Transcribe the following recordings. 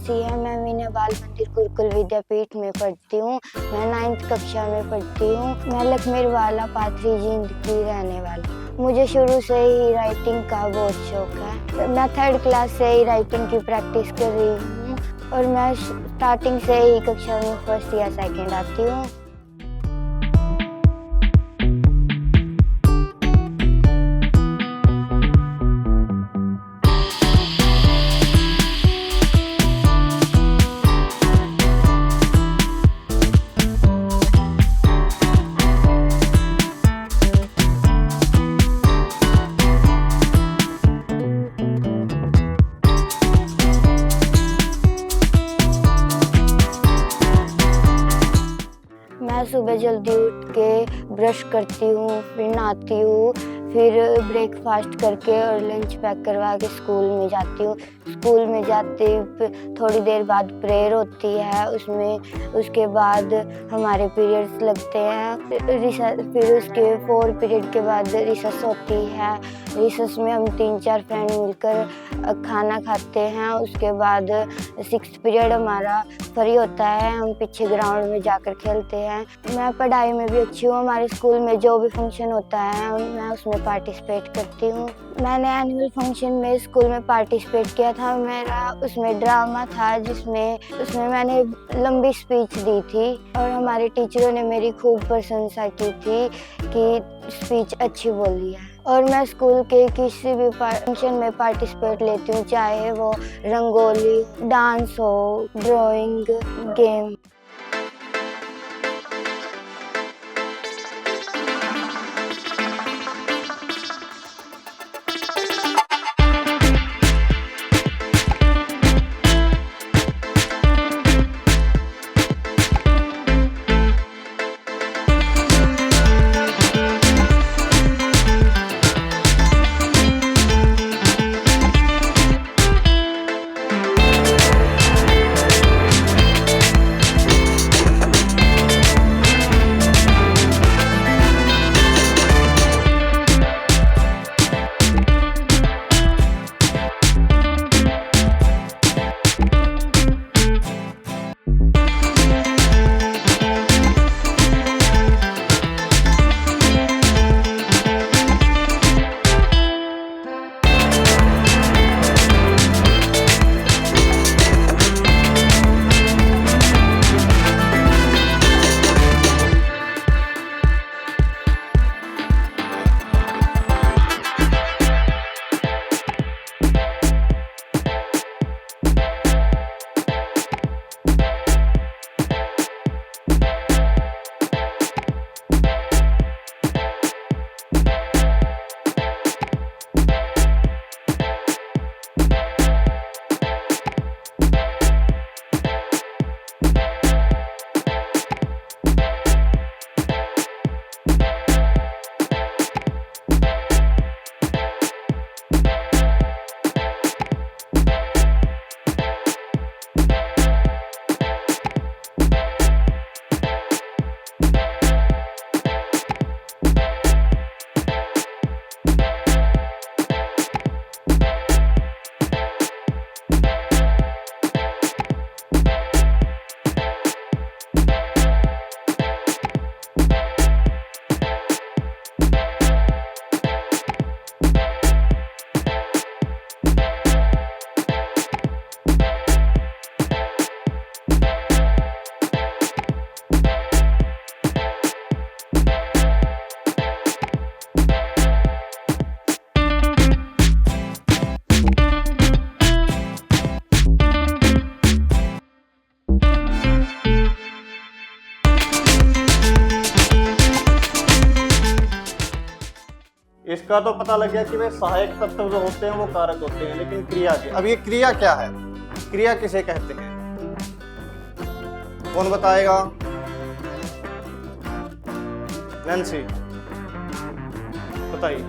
सी है। मैं मीना बाल मंदिर गुरुकुल विद्यापीठ में पढ़ती हूँ। मैं 9th कक्षा में पढ़ती हूँ। मैं लखमीर वाला पाथरी जींद की रहने वाली। मुझे शुरू से ही राइटिंग का बहुत शौक है। मैं 3rd क्लास से ही राइटिंग की प्रैक्टिस कर रही हूँ और मैं स्टार्टिंग से ही कक्षा में 1st या 2nd आती हूँ। मैं सुबह जल्दी उठ के ब्रश करती हूँ, फिर नहाती हूँ, फिर ब्रेकफास्ट करके और लंच पैक करवा के स्कूल में जाती हूँ। स्कूल में जाते थोड़ी देर बाद प्रेयर होती है, उसके बाद हमारे पीरियड्स लगते हैं। फिर उसके 4 पीरियड के बाद रिसेस होती है। रिसेस में हम 3-4 फ्रेंड मिलकर खाना खाते हैं। उसके बाद 6th पीरियड हमारा फ्री होता है, हम पीछे ग्राउंड में जाकर खेलते हैं। मैं पढ़ाई में भी अच्छी हूँ। हमारे स्कूल में जो भी फंक्शन होता है मैं उसमें पार्टिसिपेट करती हूँ। मैंने एनुअल फंक्शन में स्कूल में पार्टिसिपेट किया था। मेरा उसमें ड्रामा था उसमें मैंने लंबी स्पीच दी थी और हमारे टीचरों ने मेरी खूब प्रशंसा की थी कि स्पीच अच्छी बोली है। और मैं स्कूल के किसी भी फंक्शन में पार्टिसिपेट लेती हूँ, चाहे वो रंगोली, डांस हो, ड्राइंग, गेम। इसका तो पता लग गया कि वे सहायक तत्व जो होते हैं वो कारक होते हैं, लेकिन क्रिया के, अब ये क्रिया क्या है, क्रिया किसे कहते हैं, कौन बताएगा? नैन्सी बताइए।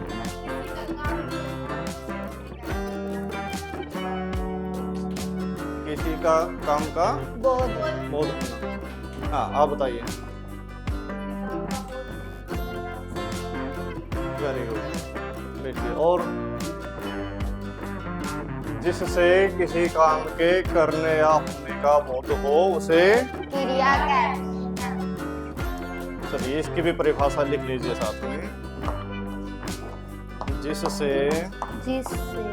किसी का काम का बोध होना। हाँ, आप बताइए। वेरी गुड, बैठिए। और जिससे किसी काम के करने या होने का बोध हो उसे क्रिया कहते चलिए इसकी भी परिभाषा लिख लीजिए साथ में। जिससे जिससे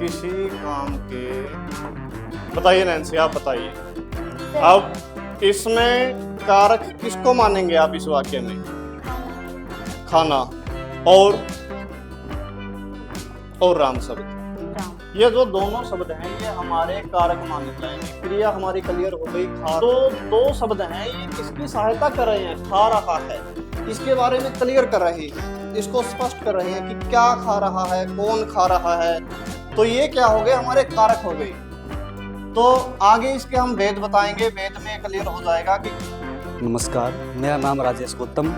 किसी काम के, बताइए नैन्सी आप बताइए। अब इसमें कारक किसको मानेंगे आप इस वाक्य में? खाना और राम शब्द। ये जो दोनों शब्द हैं ये हमारे कारक माने जाएंगे। क्रिया हमारी क्लियर हो गई। खा, तो दो शब्द हैं ये किसकी सहायता कर रहे हैं? खा रहा है, इसके बारे में क्लियर कर रहे हैं, इसको स्पष्ट कर रहे हैं कि क्या खा रहा है, कौन खा रहा है। तो ये क्या हो गए? हमारे कारक हो गए। तो आगे इसके हम वेद बताएंगे, वेद में क्लियर हो जाएगा कि। नमस्कार, मेरा नाम राजेश गौतम।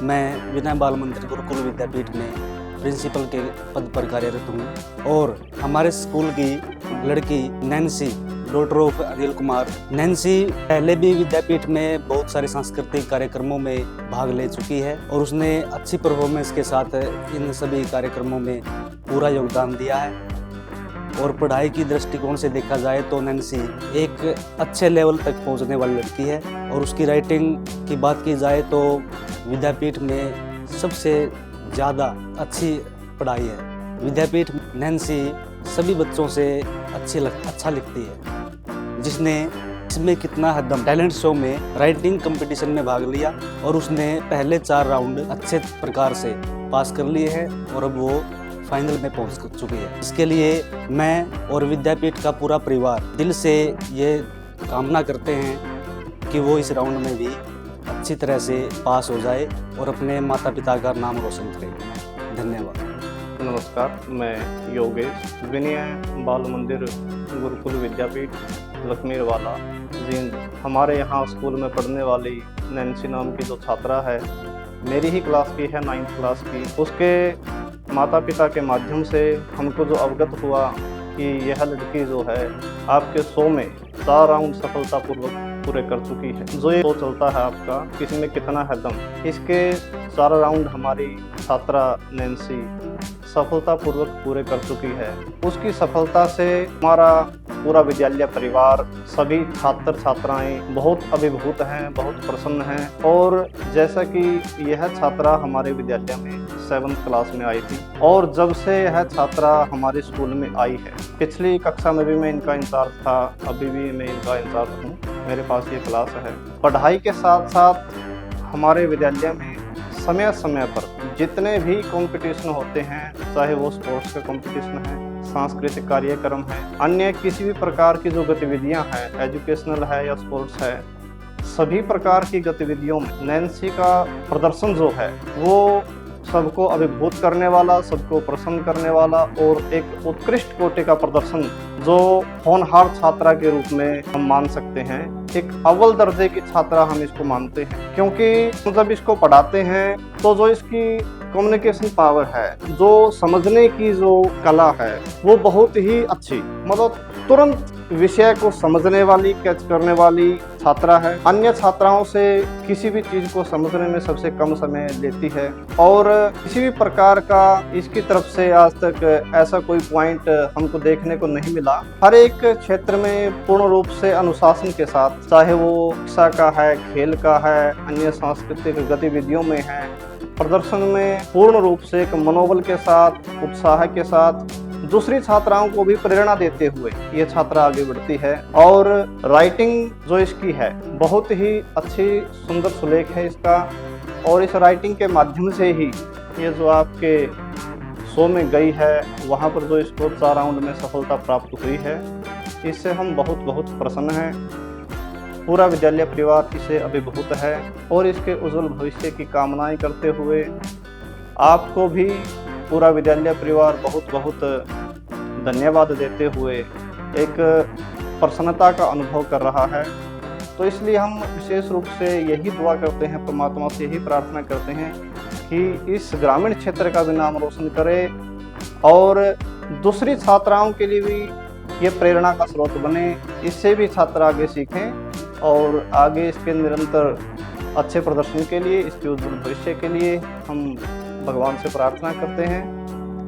मैं विनय बाल मंदिर गुरुकुल विद्यापीठ में प्रिंसिपल के पद पर कार्यरत हूँ और हमारे स्कूल की लड़की Nancy, daughter of Anil Kumar. Nancy पहले भी विद्यापीठ में बहुत सारे सांस्कृतिक कार्यक्रमों में भाग ले चुकी है और उसने अच्छी परफॉर्मेंस के साथ इन सभी कार्यक्रमों में पूरा योगदान दिया है। और पढ़ाई की दृष्टिकोण से देखा जाए तो नैन्सी एक अच्छे लेवल तक पहुंचने वाली लड़की है। और उसकी राइटिंग की बात की जाए तो विद्यापीठ में सबसे ज़्यादा अच्छी पढ़ाई है। विद्यापीठ में नैन्सी सभी बच्चों से अच्छा लिखती है। जिसने इसमें कितना हदम टैलेंट शो में राइटिंग कंपटीशन में भाग लिया और उसने पहले 4 राउंड अच्छे प्रकार से पास कर लिए हैं और अब वो फाइनल में पहुंच चुकी है। इसके लिए मैं और विद्यापीठ का पूरा परिवार दिल से ये कामना करते हैं कि वो इस राउंड में भी अच्छी तरह से पास हो जाए और अपने माता पिता का नाम रोशन करे। धन्यवाद। नमस्कार, मैं योगेश, विनय बाल मंदिर गुरुकुल विद्यापीठ लक्ष्मीरवाला जींद। हमारे यहाँ स्कूल में पढ़ने वाली नैन्सी नाम की जो छात्रा है, मेरी ही क्लास की है, 9th क्लास की। उसके माता पिता के माध्यम से हमको जो अवगत हुआ कि यह लड़की जो है आपके 100 में 4 राउंड सफलतापूर्वक पूरे कर चुकी है। जो ये तो चलता है आपका किसी में कितना है दम, इसके 4 राउंड हमारी छात्रा नैन्सी सफलतापूर्वक पूरे कर चुकी है। उसकी सफलता से हमारा पूरा विद्यालय परिवार, सभी छात्र छात्राएं बहुत अभिभूत हैं, बहुत प्रसन्न हैं। और जैसा कि यह छात्रा हमारे विद्यालय में 7th क्लास में आई थी और जब से यह छात्रा हमारे स्कूल में आई है, पिछली कक्षा में भी मैं इनका इंचार्ज था, अभी भी मैं इनका इंचार्ज हूँ, मेरे पास ये क्लास है। पढ़ाई के साथ साथ हमारे विद्यालय में समय समय पर जितने भी कंपटीशन होते हैं, चाहे वो स्पोर्ट्स का कंपटीशन है, सांस्कृतिक कार्यक्रम है, अन्य किसी भी प्रकार की जो गतिविधियां हैं, एजुकेशनल है या स्पोर्ट्स है, सभी प्रकार की गतिविधियों में नैन्सी का प्रदर्शन जो है वो सबको अभिभूत करने वाला, सबको प्रसन्न करने वाला और एक उत्कृष्ट कोटि का प्रदर्शन जो होनहार छात्रा के रूप में हम मान सकते हैं। एक अव्वल दर्जे की छात्रा हम इसको मानते हैं, क्योंकि जब इसको पढ़ाते हैं तो जो इसकी कम्युनिकेशन पावर है, जो समझने की जो कला है, वो बहुत ही अच्छी, मतलब तुरंत विषय को समझने वाली, कैच करने वाली छात्रा है। अन्य छात्राओं से किसी भी चीज को समझने में सबसे कम समय लेती है और किसी भी प्रकार का इसकी तरफ से आज तक ऐसा कोई पॉइंट हमको देखने को नहीं मिला। हर एक क्षेत्र में पूर्ण रूप से अनुशासन के साथ, चाहे वो शिक्षा का है, खेल का है, अन्य सांस्कृतिक गतिविधियों में है, प्रदर्शन में पूर्ण रूप से एक मनोबल के साथ, उत्साह के साथ दूसरी छात्राओं को भी प्रेरणा देते हुए ये छात्रा आगे बढ़ती है। और राइटिंग जो इसकी है बहुत ही अच्छी, सुंदर सुलेख है इसका। और इस राइटिंग के माध्यम से ही ये जो आपके 100 में गई है, वहाँ पर जो इसको 4 राउंड में सफलता प्राप्त हुई है, इससे हम बहुत बहुत प्रसन्न हैं। पूरा विद्यालय परिवार इसे अभिभूत है और इसके उज्जवल भविष्य की कामनाएं करते हुए आपको भी पूरा विद्यालय परिवार बहुत बहुत धन्यवाद देते हुए एक प्रसन्नता का अनुभव कर रहा है। तो इसलिए हम विशेष रूप से यही दुआ करते हैं, परमात्मा से यही प्रार्थना करते हैं कि इस ग्रामीण क्षेत्र का भी नाम रोशन करे और दूसरी छात्राओं के लिए भी ये प्रेरणा का स्रोत बने। इससे भी छात्र आगे सीखें और आगे इसके निरंतर अच्छे प्रदर्शन के लिए, इसके उज्जवल भविष्य के लिए हम भगवान से प्रार्थना करते हैं।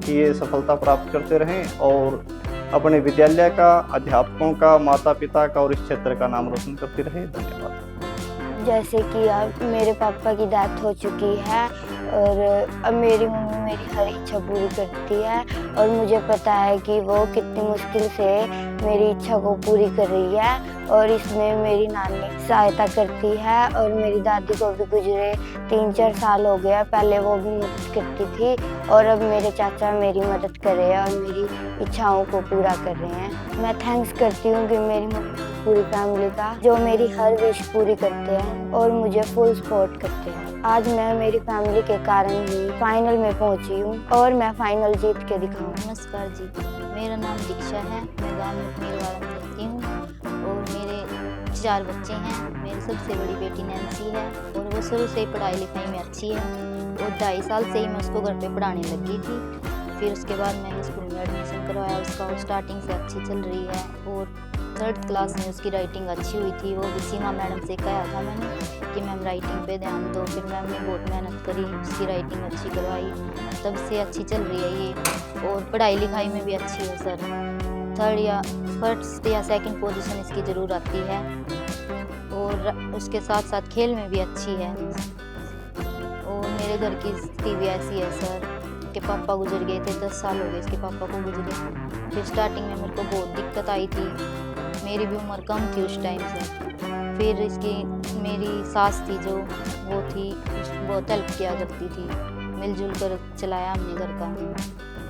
कि ये सफलता प्राप्त करते रहें और अपने विद्यालय का, अध्यापकों का, माता पिता का और इस क्षेत्र का नाम रोशन करते रहे। धन्यवाद। जैसे कि अब मेरे पापा की डेथ हो चुकी है और अब मेरी मम्मी मेरी हर इच्छा पूरी करती है और मुझे पता है कि वो कितनी मुश्किल से मेरी इच्छा को पूरी कर रही है और इसमें मेरी नानी सहायता करती है और मेरी दादी को भी गुजरे 3-4 साल हो गया, पहले वो भी मदद करती थी और अब मेरे चाचा मेरी मदद कर रहे हैं और मेरी इच्छाओं को पूरा कर रहे हैं। मैं थैंक्स करती हूँ कि मेरी मम्मी पूरी फैमिली का, जो मेरी हर विश पूरी करते हैं और मुझे फुल सपोर्ट करते हैं। आज मैं मेरी फैमिली के कारण ही फाइनल में पहुंची हूँ और मैं फाइनल जीत के दिखाऊँ। नमस्कार जी, मेरा नाम दीक्षा है। मैं गांव लखमीरवाड़ा में रहती हूँ और मेरे 4 बच्चे हैं। मेरी सबसे बड़ी बेटी नैन्सी है और वो शुरू से ही पढ़ाई लिखाई में अच्छी है और 2.5 साल से ही मैं उसको घर पे पढ़ाने लगी थी। फिर उसके बाद मैंने स्कूल में एडमिशन करवाया उसका और स्टार्टिंग से अच्छी चल रही है और 3rd क्लास में उसकी राइटिंग अच्छी हुई थी। वो भी सीमा मैडम से कहा था मैंने कि मैम राइटिंग पे ध्यान दो। फिर मैम ने बहुत मेहनत करी, उसकी राइटिंग अच्छी करवाई, तब से अच्छी चल रही है ये और पढ़ाई लिखाई में भी अच्छी है सर। 3rd या 1st या 2nd पोजीशन इसकी ज़रूर आती है और उसके साथ साथ खेल में भी अच्छी है। और मेरे घर की स्थिति भी ऐसी है सर कि पापा गुजर गए थे, 10 साल हो गए इसके पापा को गुजरे। फिर स्टार्टिंग में मेरे को बहुत दिक्कत आई थी, मेरी भी उम्र कम थी उस टाइम से। फिर इसकी मेरी सास थी जो वो थी, बहुत हेल्प किया करती थी, मिलजुल कर चलाया हमने घर का।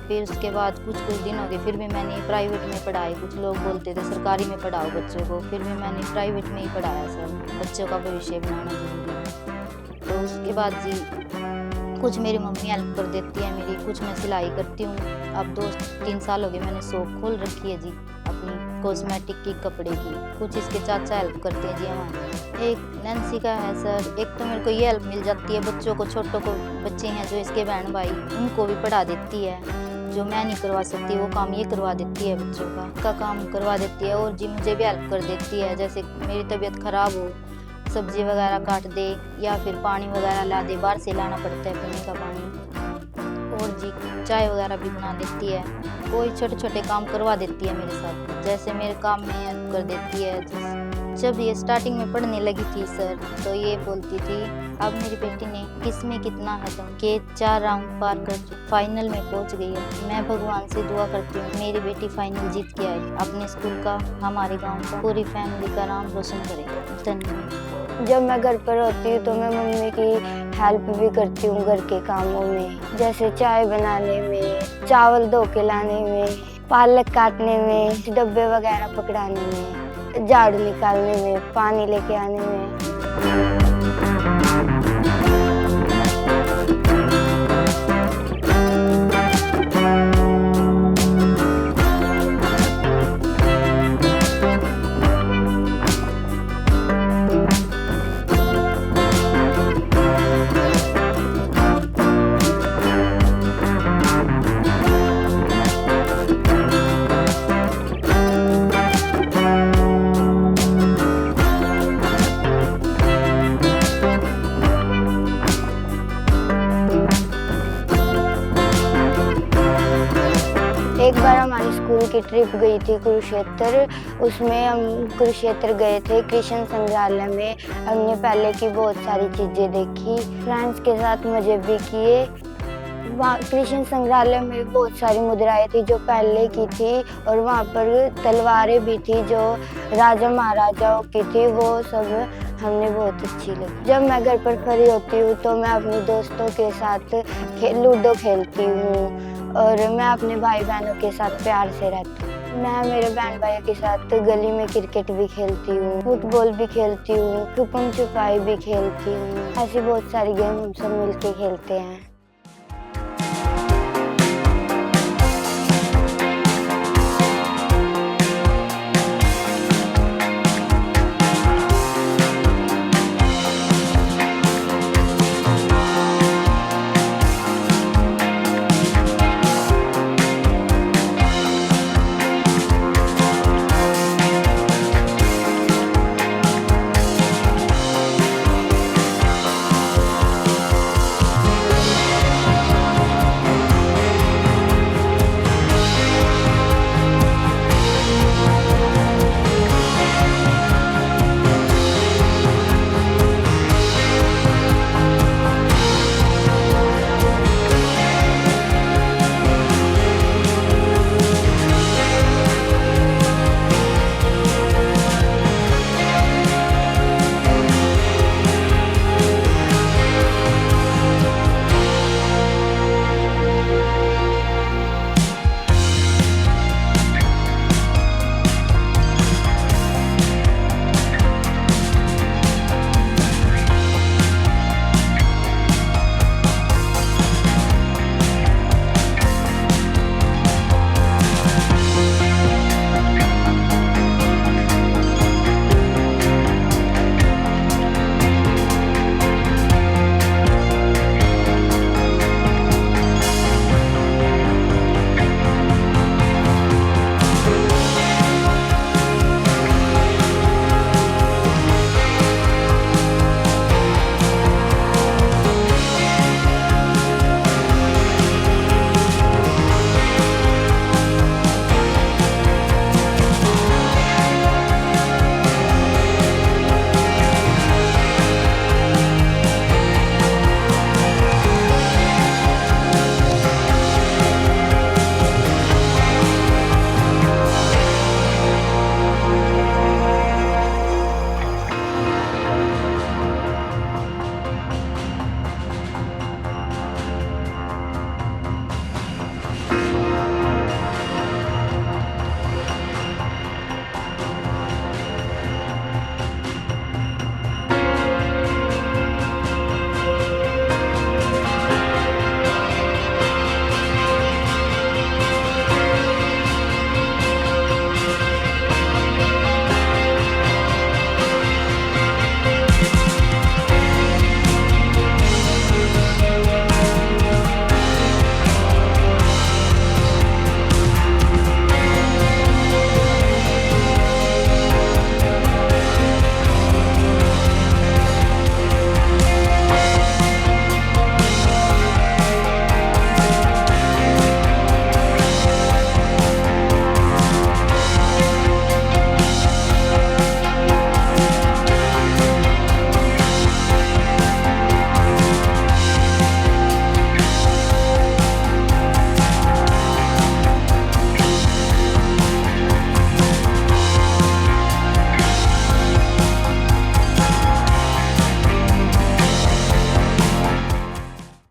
फिर उसके बाद कुछ दिन हो गए, फिर भी मैंने प्राइवेट में पढ़ाई। कुछ लोग बोलते थे सरकारी में पढ़ाओ बच्चों को, फिर भी मैंने प्राइवेट में ही पढ़ाया सर, बच्चों का भविष्य बनाना जरूरी है। तो उसके बाद जी कुछ मेरी मम्मी हेल्प कर देती है मेरी, कुछ मैं सिलाई करती हूँ। अब 2-3 साल हो गए मैंने शॉप खोल रखी है जी अपनी कॉस्मेटिक की, कपड़े की। कुछ इसके चाचा हेल्प करते हैं जी हमारे। एक नैन्सी का है सर, एक तो मेरे को ये हेल्प मिल जाती है, बच्चों को, छोटों को बच्चे हैं जो इसके बहन भाई, उनको भी पढ़ा देती है। जो मैं नहीं करवा सकती वो काम ये करवा देती है, बच्चों का काम करवा देती है। और जी मुझे भी हेल्प कर देती है, जैसे मेरी तबीयत ख़राब हो, सब्जी वगैरह काट दे या फिर पानी वगैरह ला दे, बाहर से लाना पड़ता है पीने का पानी। और जी चाय वगैरह भी बना देती है, कोई छोटे छोटे काम करवा देती है मेरे साथ, जैसे मेरे काम में हेल्प कर देती है। जब ये स्टार्टिंग में पढ़ने लगी थी सर तो ये बोलती थी अब मेरी बेटी ने किसमें कितना है तुम के 4 राउंड पार कर फाइनल में पहुंच गई है। मैं भगवान से दुआ करती हूँ मेरी बेटी फाइनल जीत के आए, अपने स्कूल का, हमारे गांव का, पूरी फैमिली का नाम रोशन करे। धन्यवाद। जब मैं घर पर होती हूँ तो मैं मम्मी की हेल्प भी करती हूँ घर के कामों में, जैसे चाय बनाने में, चावल धो के लाने में, पालक काटने में, डब्बे वगैरह पकड़ाने में, झाड़ू निकालने में, पानी लेके आने में। एक बार हमारी स्कूल की ट्रिप गई थी कुरुक्षेत्र, उसमें हम कुरुक्षेत्र गए थे कृष्ण संग्रहालय में। हमने पहले की बहुत सारी चीज़ें देखी, फ्रेंड्स के साथ मज़े भी किए। वहाँ कृष्ण संग्रहालय में बहुत सारी मुद्राएं थी जो पहले की थी और वहाँ पर तलवारें भी थी जो राजा महाराजाओं की थी, वो सब हमने बहुत अच्छी लगी। जब मैं घर पर फ्री होती हूँ तो मैं अपने दोस्तों के साथ लूडो खेलती हूँ और मैं अपने भाई बहनों के साथ प्यार से रहती हूँ। मैं मेरे बहन भाइयों के साथ गली में क्रिकेट भी खेलती हूँ, फुटबॉल भी खेलती हूँ, छुपम छुपाई भी खेलती हूँ। ऐसी बहुत सारी गेम हम सब मिलके खेलते हैं।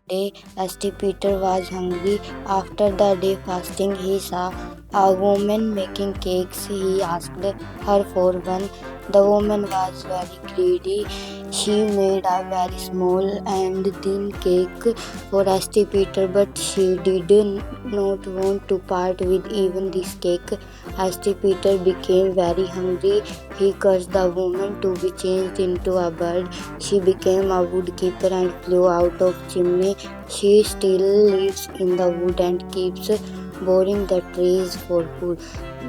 day, St. Peter was hungry. After the day fasting, he saw a woman making cakes. He asked her for one. The woman was very greedy. She made a very small and thin cake for St. Peter, but she did not want to part with even this cake. St. Peter became very hungry. He cursed the woman to be changed into a bird. She became a woodkeeper and flew out of chimney. She still lives in the wood and keeps boring the trees for food.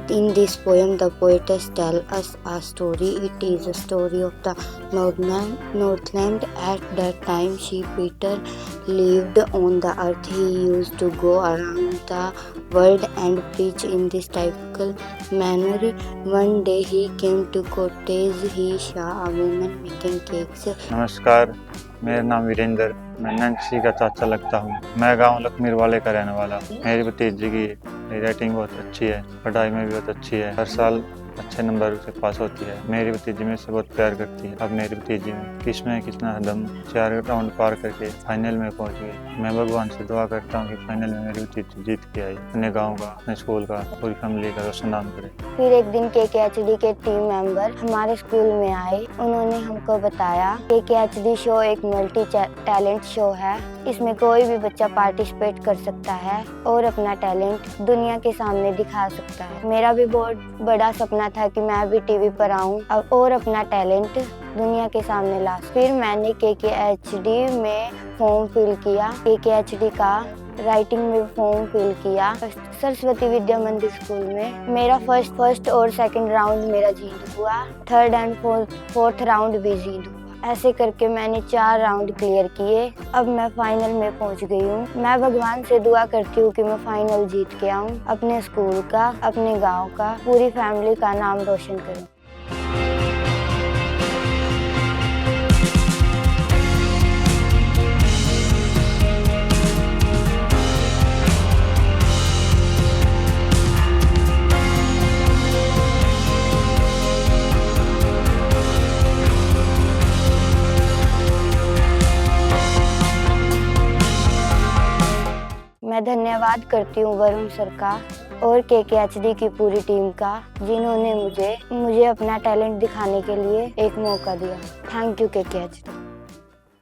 In this poem, the poetess tells us a story. It is a story of the Northland. At that time, Peter lived on the earth. He used to go around the world and preach in this typical manner. One day, he came to cottage. He saw a woman making cakes. नमस्कार, मेरा नाम वीरेंद्र, मैं Nancy का चाचा लगता हूँ। मैं गांव लखमीर वाले का रहने वाला। मेरी भतीजी की राइटिंग बहुत अच्छी है, पढ़ाई में भी बहुत अच्छी है, हर साल अच्छे नंबर से पास होती है। मेरी भतीजी मेरे से बहुत प्यार करती है। अब मेरी भतीजी ने कितना दम 4 राउंड पार करके फाइनल में पहुंच गई। मैं भगवान से दुआ करता हूं कि फाइनल में मेरी भतीजी जीत के आई, अपने गांव का, अपने स्कूल का, पूरी फैमिली का रोशन नाम करे। फिर एक दिन KKHD के टीम मेंबर हमारे स्कूल में आए। उन्होंने हमको बताया KKHD शो एक मल्टी टैलेंट शो है। इसमें कोई भी बच्चा पार्टिसिपेट कर सकता है और अपना टैलेंट दुनिया के सामने दिखा सकता है। मेरा भी बहुत बड़ा सपना था कि मैं भी टीवी पर आऊं और अपना टैलेंट दुनिया के सामने ला। फिर मैंने KKHD में फॉर्म फिल किया। KKHD का राइटिंग में फॉर्म फिल किया सरस्वती विद्या मंदिर स्कूल में। मेरा फर्स्ट और सेकंड राउंड मेरा जीत हुआ, थर्ड एंड फोर्थ राउंड भी जीत हुआ। ऐसे करके मैंने 4 राउंड क्लियर किए। अब मैं फाइनल में पहुंच गई हूँ। मैं भगवान से दुआ करती हूँ कि मैं फाइनल जीत के आऊँ, अपने स्कूल का, अपने गांव का, पूरी फैमिली का नाम रोशन करूँ। मैं धन्यवाद करती हूँ वरुण सर का और KKHD की पूरी टीम का, जिन्होंने मुझे अपना टैलेंट दिखाने के लिए एक मौका दिया। Thank you KKHD।